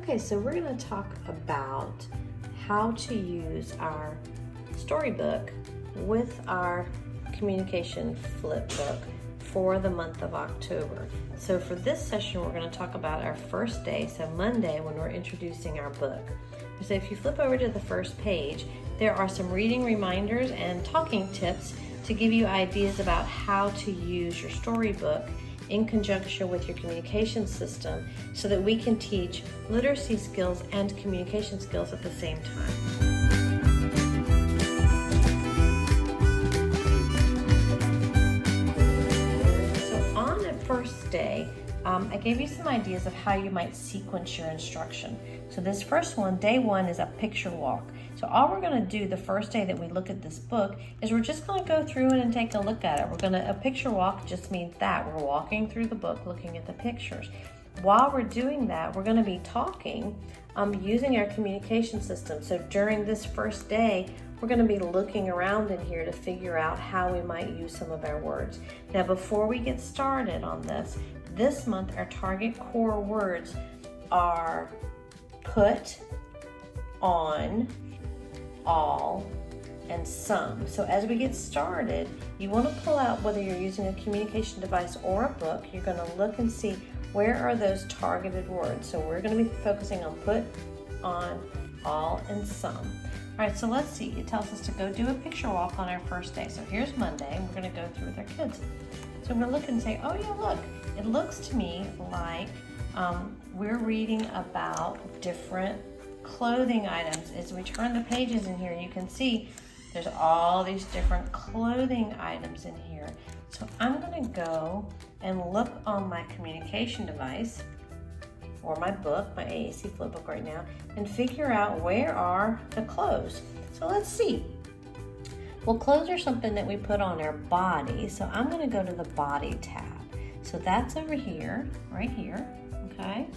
Okay, so we're going to talk about how to use our storybook with our communication flip book for the month of October. So for this session, we're going to talk about our first day, so Monday, when we're introducing our book. So if you flip over to the first page, there are some reading reminders and talking tips to give you ideas about how to use your storybook in conjunction with your communication system so that we can teach literacy skills and communication skills at the same time. So on the first day, I gave you some ideas of how you might sequence your instruction. So this first one, day one, is a picture walk. So all we're going to do the first day that we look at this book is we're just going to go through it and take a look at it. A picture walk just means that we're walking through the book looking at the pictures. While we're doing that, we're going to be talking using our communication system. So during this first day, we're going to be looking around in here to figure out how we might use some of our words. Now, before we get started on this month our target core words are put, on, all, and some. So as we get started, you want to pull out, whether you're using a communication device or a book, you're going to look and see where are those targeted words. So we're going to be focusing on put, on, all, and some. All right, so let's see. It tells us to go do a picture walk on our first day. So here's Monday, and we're going to go through with our kids. So we're going to look and say, oh yeah, look, it looks to me like we're reading about different clothing items. As we turn the pages in here, you can see there's all these different clothing items in here. So I'm going to go and look on my communication device or my book, my AAC flip book right now, and figure out where are the clothes. So let's see. Well, clothes are something that we put on our body, so I'm going to go to the body tab. So that's over here, right here, okay?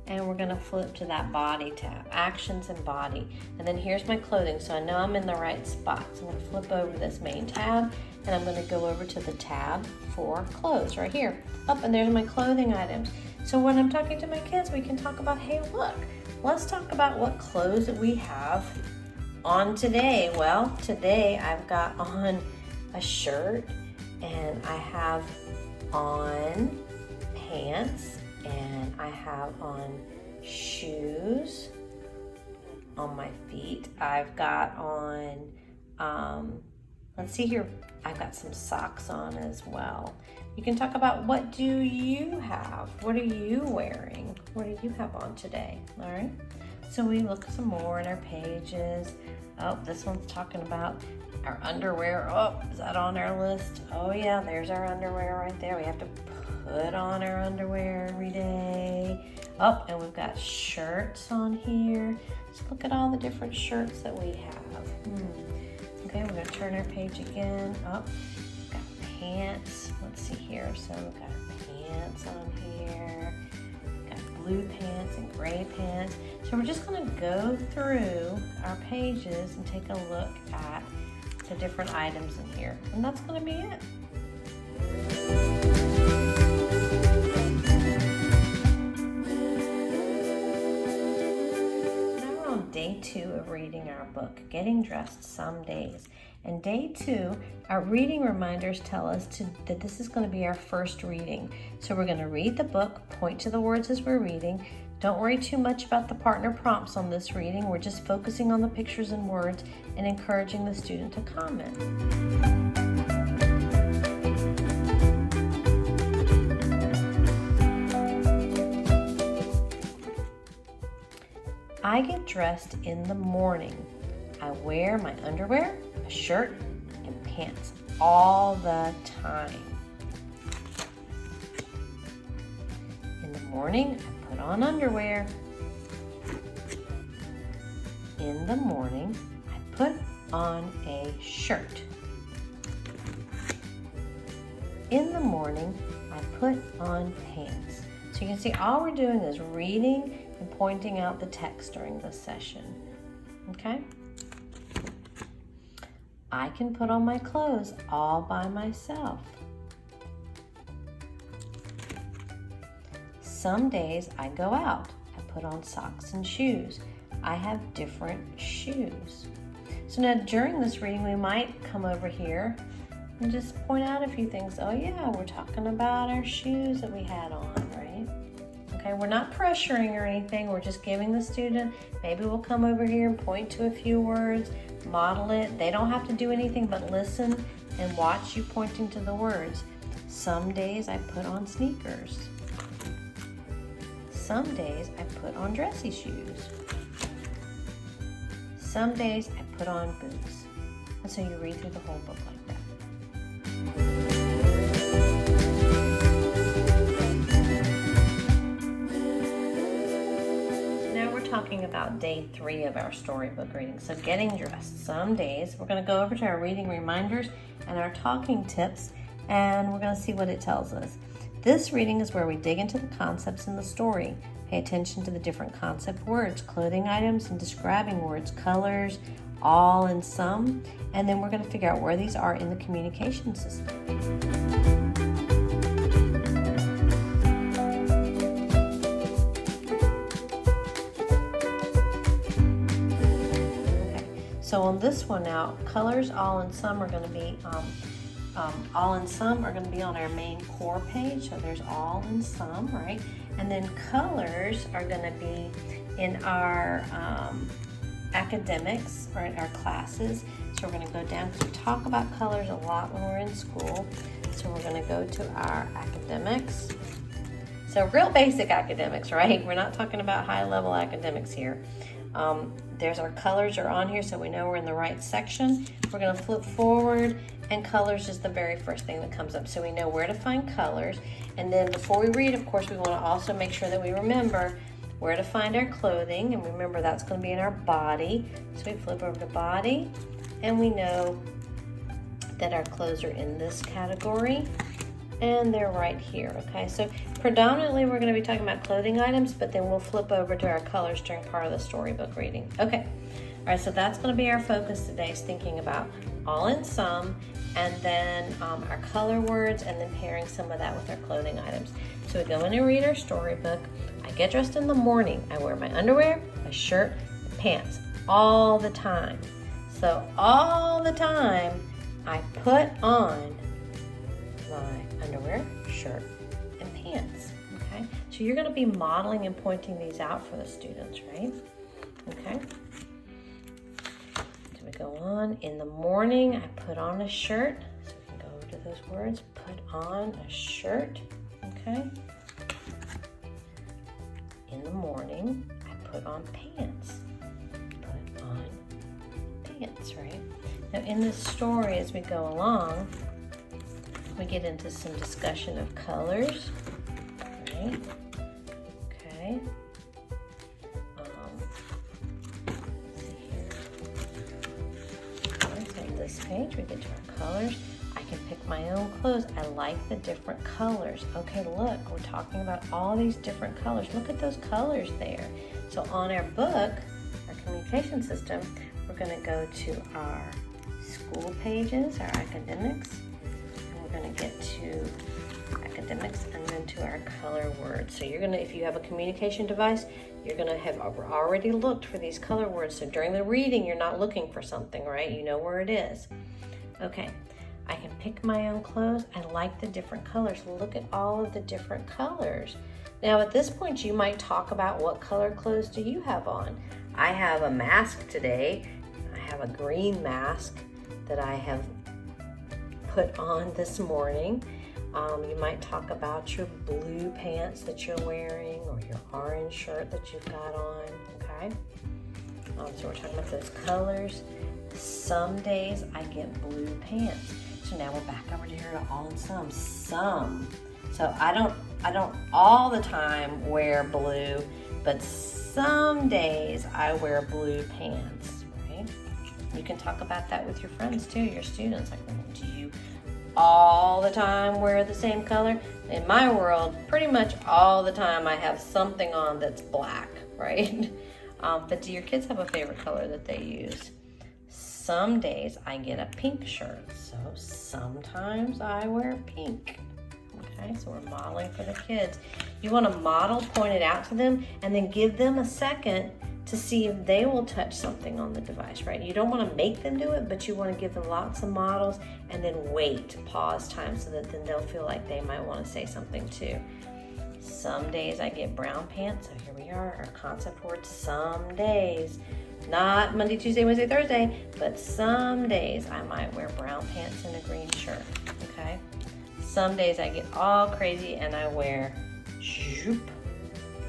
And we're going to flip to that body tab, actions and body. And then here's my clothing, so I know I'm in the right spot. So I'm going to flip over this main tab, and I'm going to go over to the tab for clothes right here. Up, and there's my clothing items. So when I'm talking to my kids, we can talk about, hey, look, let's talk about what clothes that we have on today. Well, today I've got on a shirt, and I have on pants, and I have on shoes on my feet. I've got on, let's see here, I've got some socks on as well. You can talk about, what do you have? What are you wearing? What do you have on today? All right. So we look some more in our pages. Oh, this one's talking about our underwear. Oh, is that on our list? Oh yeah, there's our underwear right there. We have to put on our underwear every day. Oh, and we've got shirts on here. So look at all the different shirts that we have. Okay, we're gonna turn our page again. Oh, we've got pants. Let's see here. So we've got pants on here. We've got blue pants and gray pants. So we're just gonna go through our pages and take a look at the different items in here. And that's gonna be it. Day 2 of reading our book, Getting Dressed Some Days. And day 2, our reading reminders tell us that this is going to be our first reading. So we're going to read the book, point to the words as we're reading. Don't worry too much about the partner prompts on this reading. We're just focusing on the pictures and words and encouraging the student to comment. I get dressed in the morning. I wear my underwear, a shirt, and pants all the time. In the morning, I put on underwear. In the morning, I put on a shirt. In the morning, I put on pants. So you can see all we're doing is reading and pointing out the text during this session. Okay? I can put on my clothes all by myself. Some days I go out. I put on socks and shoes. I have different shoes. So now during this reading, we might come over here and just point out a few things. Oh yeah, we're talking about our shoes that we had on, right? Okay, we're not pressuring or anything. We're just giving the student, maybe we'll come over here and point to a few words, model it. They don't have to do anything but listen and watch you pointing to the words. Some days I put on sneakers. Some days I put on dressy shoes. Some days I put on boots. And so you read through the whole book like that. Now we're talking about day 3 of our storybook reading. So getting dressed. Some days we're going to go over to our reading reminders and our talking tips, and we're going to see what it tells us. This reading is where we dig into the concepts in the story. Pay attention to the different concept words, clothing items, and describing words, colors, all and some. And then we're going to figure out where these are in the communication system. Okay, so on this one now, colors, all and some are going to be all and some are going to be on our main core page. So there's all and some, right? And then colors are going to be in our academics or in our classes. So we're going to go down because we talk about colors a lot when we're in school. So we're going to go to our academics. So real basic academics, right? We're not talking about high-level academics here. There's our colors are on here, so we know we're in the right section. We're going to flip forward, and colors is the very first thing that comes up. So we know where to find colors. And then before we read, of course, we want to also make sure that we remember where to find our clothing. And remember, that's going to be in our body. So we flip over to body, and we know that our clothes are in this category. And they're right here, okay? So predominantly we're going to be talking about clothing items, but then we'll flip over to our colors during part of the storybook reading. Okay, all right, so that's going to be our focus today, is thinking about all and some, and then our color words, and then pairing some of that with our clothing items. So we go in and read our storybook. I get dressed in the morning. I wear my underwear, a shirt, and pants all the time. So all the time I put on my underwear, shirt, and pants, okay? So you're gonna be modeling and pointing these out for the students, right? Okay. So we go on. In the morning, I put on a shirt. So we can go over to those words. Put on a shirt, okay? In the morning, I put on pants. Put on pants, right? Now in this story, as we go along, we get into some discussion of colors, right? Okay. Let's see here. So on this page, we get to our colors. I can pick my own clothes. I like the different colors. Okay, look, we're talking about all these different colors. Look at those colors there. So on our book, our communication system, we're going to go to our school pages, our academics. We're going to get to academics and then to our color words. So you're going to, if you have a communication device, you're going to have already looked for these color words. So during the reading, you're not looking for something, right? You know where it is. Okay, I can pick my own clothes. I like the different colors. Look at all of the different colors. Now at this point, you might talk about what color clothes do you have on. I have a mask today. I have a green mask that I have put on this morning. You might talk about your blue pants that you're wearing or your orange shirt that you've got on, okay? So we're talking about those colors. Some days I get blue pants. So now we're back over here to all and some. Some. So I don't all the time wear blue, but some days I wear blue pants, right? You can talk about that with your friends too, your students. Like, do you all the time wear the same color? In my world, pretty much all the time I have something on that's black, right? But do your kids have a favorite color that they use? Some days I get a pink shirt, so sometimes I wear pink. Okay, so we're modeling for the kids. You want to model, point it out to them, and then give them a second to see if they will touch something on the device, right? You don't want to make them do it, but you want to give them lots of models and then wait, pause time, so that then they'll feel like they might want to say something too. Some days I get brown pants, so here we are, our concept word, some days. Not Monday, Tuesday, Wednesday, Thursday, but some days I might wear brown pants and a green shirt, okay? Some days I get all crazy and I wear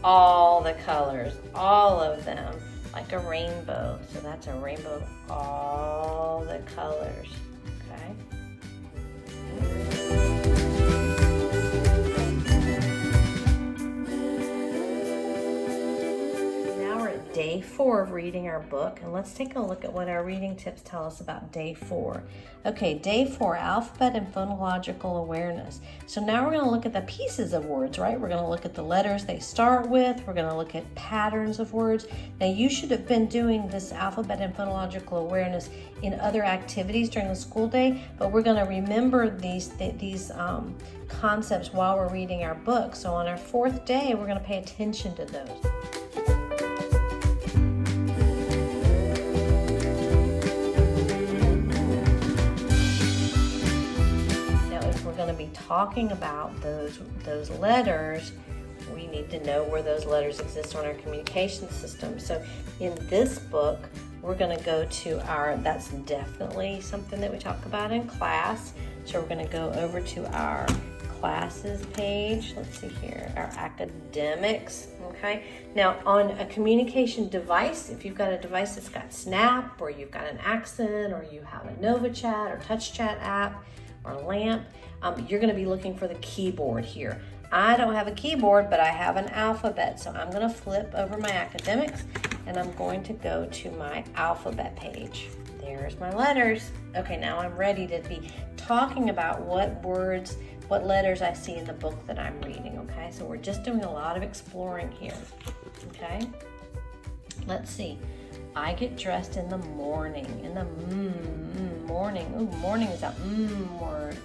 all the colors, all of them, like a rainbow. So that's a rainbow of all the colors, okay? Now we're at day 4 of reading our book, and let's take a look at what our reading tips tell us about day 4. Okay, day 4, alphabet and phonological awareness. So now we're going to look at the pieces of words, right? We're going to look at the letters they start with. We're going to look at patterns of words. Now you should have been doing this alphabet and phonological awareness in other activities during the school day, but we're going to remember these concepts while we're reading our book. So on our 4th day, we're going to pay attention to those. Going to be talking about those letters, we need to know where those letters exist on our communication system. So in this book, we're going to go to that's definitely something that we talk about in class. So we're going to go over to our classes page. Let's see here, our academics. Okay, now on a communication device, if you've got a device that's got Snap, or you've got an Accent, or you have a NovaChat or TouchChat app or LAMP, you're going to be looking for the keyboard here. I don't have a keyboard, but I have an alphabet, so I'm going to flip over my academics and I'm going to go to my alphabet page. There's my letters. Okay, now I'm ready to be talking about what words, what letters I see in the book that I'm reading, okay? So we're just doing a lot of exploring here, okay? Let's see. I get dressed in the morning, morning. Ooh, morning is a word.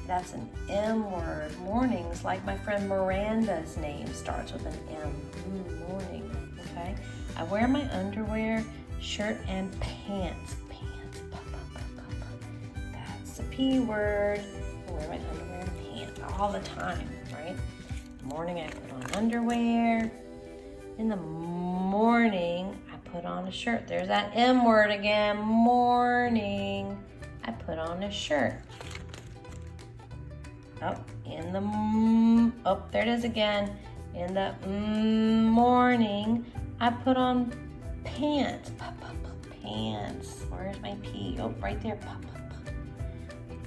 That's an M word. Mornings, like my friend Miranda's name starts with an M. Morning, okay? I wear my underwear, shirt, and pants. That's the P word. I wear my underwear and pants all the time, right? Morning, I put on underwear. In the morning, I put on a shirt. There's that M word again. Morning, I put on a shirt. There it is again. In the morning, I put on pants. Pants. Where's my P? Oh, right there.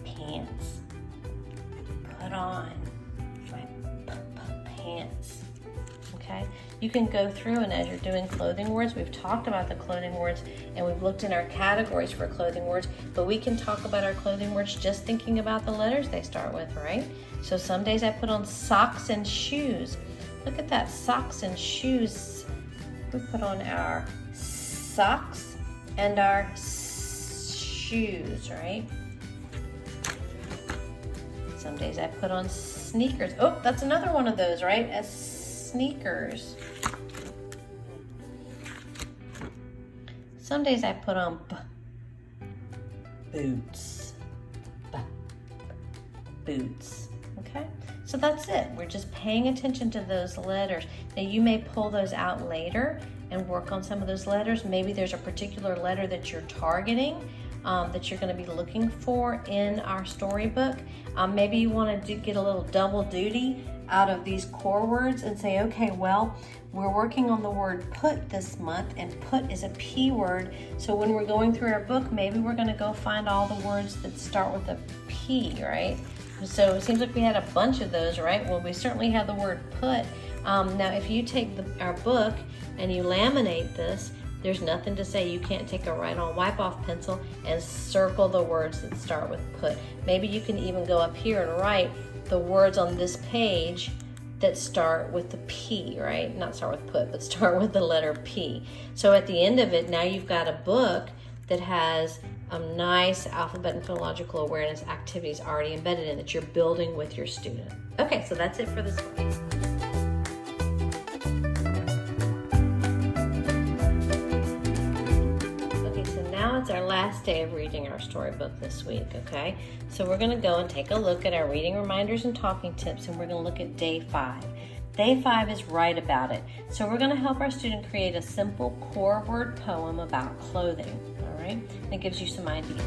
Pants. Put on my pants. Okay, you can go through, and as you're doing clothing words, we've talked about the clothing words and we've looked in our categories for clothing words, but we can talk about our clothing words just thinking about the letters they start with, right? So some days I put on socks and shoes. Look at that, socks and shoes. We put on our socks and our shoes, right? Some days I put on sneakers. Oh, that's another one of those, right? Sneakers. Some days I put on boots. Boots. Okay? So that's it. We're just paying attention to those letters. Now you may pull those out later and work on some of those letters. Maybe there's a particular letter that you're targeting, that you're going to be looking for in our storybook. Maybe you want to get a little double duty out of these core words and say, okay, well, we're working on the word put this month, and put is a P word. So when we're going through our book, maybe we're going to go find all the words that start with a P, right? So it seems like we had a bunch of those, right? Well, we certainly have the word put. Now, if you take our book and you laminate this, there's nothing to say you can't take a write-on wipe-off pencil and circle the words that start with put. Maybe you can even go up here and write the words on this page that start with the P, right? Not start with put, but start with the letter P. So at the end of it, now you've got a book that has nice alphabet and phonological awareness activities already embedded in that you're building with your student. Okay, so that's it for this one. It's our last day of reading our storybook this week, okay? So we're going to go and take a look at our reading reminders and talking tips, and we're going to look at day 5. Day 5 is write about it. So we're going to help our student create a simple core word poem about clothing, all right? And it gives you some ideas.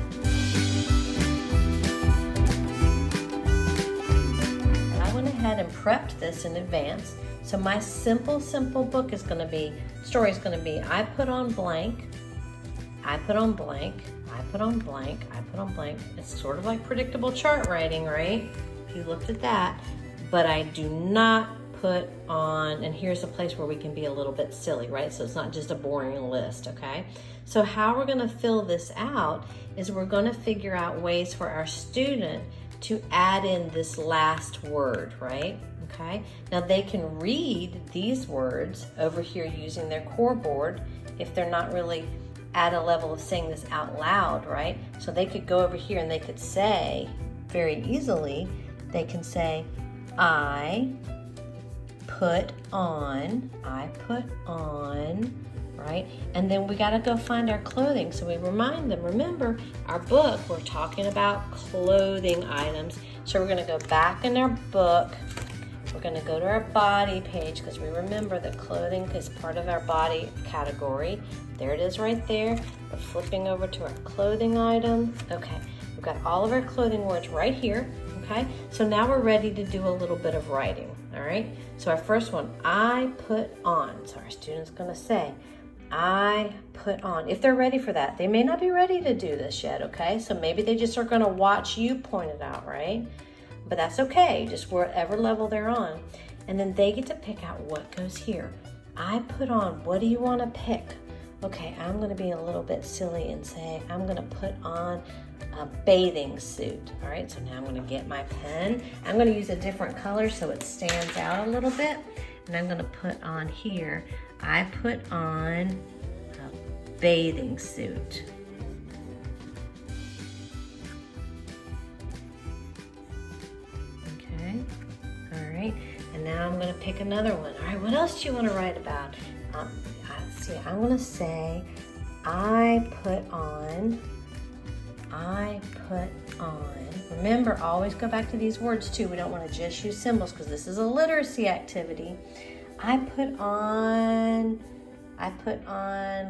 And I went ahead and prepped this in advance. So my simple book is going to be, story is going to be, I put on blank, I put on blank, I put on blank, I put on blank. It's sort of like predictable chart writing, right? If you looked at that, but I do not put on, and here's a place where we can be a little bit silly, right? So it's not just a boring list, okay? So how we're gonna fill this out is we're gonna figure out ways for our student to add in this last word, right? Okay, now they can read these words over here using their core board if they're not really at a level of saying this out loud, right? So they could go over here and they could say very easily, they can say, I put on, right? And then we gotta go find our clothing. So we remind them, remember our book, we're talking about clothing items. So we're gonna go back in our book. We're going to go to our body page because we remember that clothing is part of our body category. There it is right there. We're flipping over to our clothing item. Okay, we've got all of our clothing words right here. Okay, so now we're ready to do a little bit of writing. All right, so our first one, I put on. So our student's going to say, I put on. If they're ready for that, they may not be ready to do this yet. Okay, so maybe they just are going to watch you point it out, right? But that's okay, just whatever level they're on. And then they get to pick out what goes here. I put on, what do you want to pick? Okay, I'm gonna be a little bit silly and say, I'm gonna put on a bathing suit. All right, so now I'm gonna get my pen. I'm gonna use a different color so it stands out a little bit. And I'm gonna put on here, I put on a bathing suit. All right, and now I'm going to pick another one. All right, what else do you want to write about? Let's see, I'm going to say, I put on. Remember, always go back to these words too. We don't want to just use symbols because this is a literacy activity. I put on,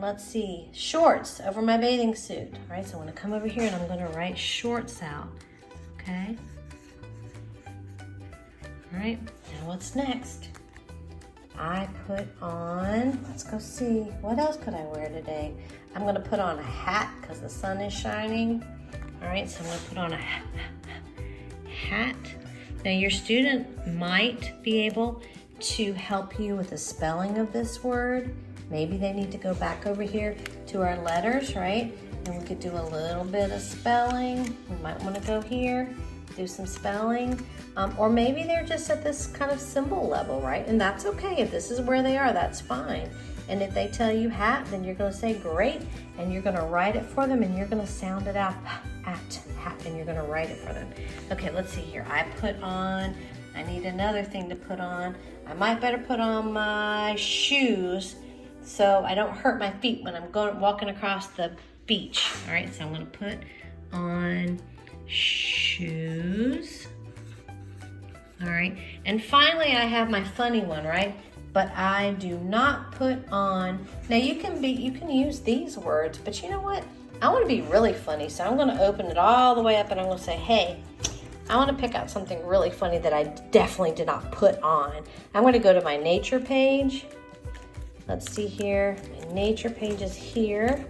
let's see, shorts over my bathing suit. All right, so I'm going to come over here and I'm going to write shorts out, okay? All right, now what's next? I put on, let's go see, what else could I wear today? I'm gonna put on a hat because the sun is shining. All right, so I'm gonna put on a hat. Now your student might be able to help you with the spelling of this word. Maybe they need to go back over here to our letters, right? And we could do a little bit of spelling. We might wanna go here, do some spelling. Or maybe they're just at this kind of symbol level, right? And that's okay. If this is where they are, that's fine. And if they tell you hat, then you're gonna say great, and you're gonna write it for them, and you're gonna sound it out, hat, and you're gonna write it for them. Okay, let's see here. I put on, I need another thing to put on. I might better put on my shoes so I don't hurt my feet when I'm walking across the beach. All right, so I'm gonna put on shoes. All right, and finally I have my funny one, right? But I do not put on, now you can use these words, but you know what? I wanna be really funny, so I'm gonna open it all the way up and I'm gonna say, hey, I wanna pick out something really funny that I definitely did not put on. I'm gonna go to my nature page. Let's see here, my nature page is here.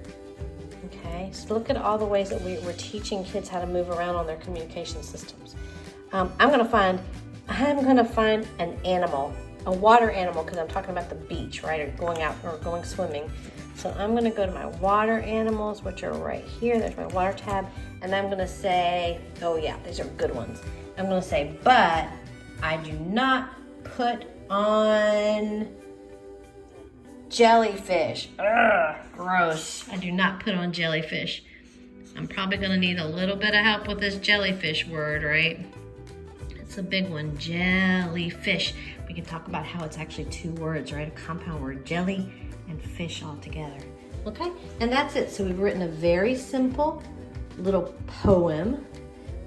Okay, so look at all the ways that we're teaching kids how to move around on their communication systems. I'm gonna find an animal, a water animal, because I'm talking about the beach, right, or going out or going swimming. So I'm gonna go to my water animals, which are right here. There's my water tab, and I'm gonna say, oh yeah, these are good ones. I'm gonna say, but I do not put on jellyfish. Ugh, gross. I do not put on jellyfish. I'm probably gonna need a little bit of help with this jellyfish word, right? It's a big one, jellyfish. We can talk about how it's actually two words, right? A compound word, jelly and fish all together. Okay, and that's it. So we've written a very simple little poem.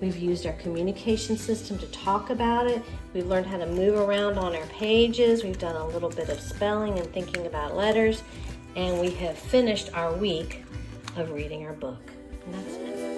We've used our communication system to talk about it. We've learned how to move around on our pages. We've done a little bit of spelling and thinking about letters. And we have finished our week of reading our book. And that's it.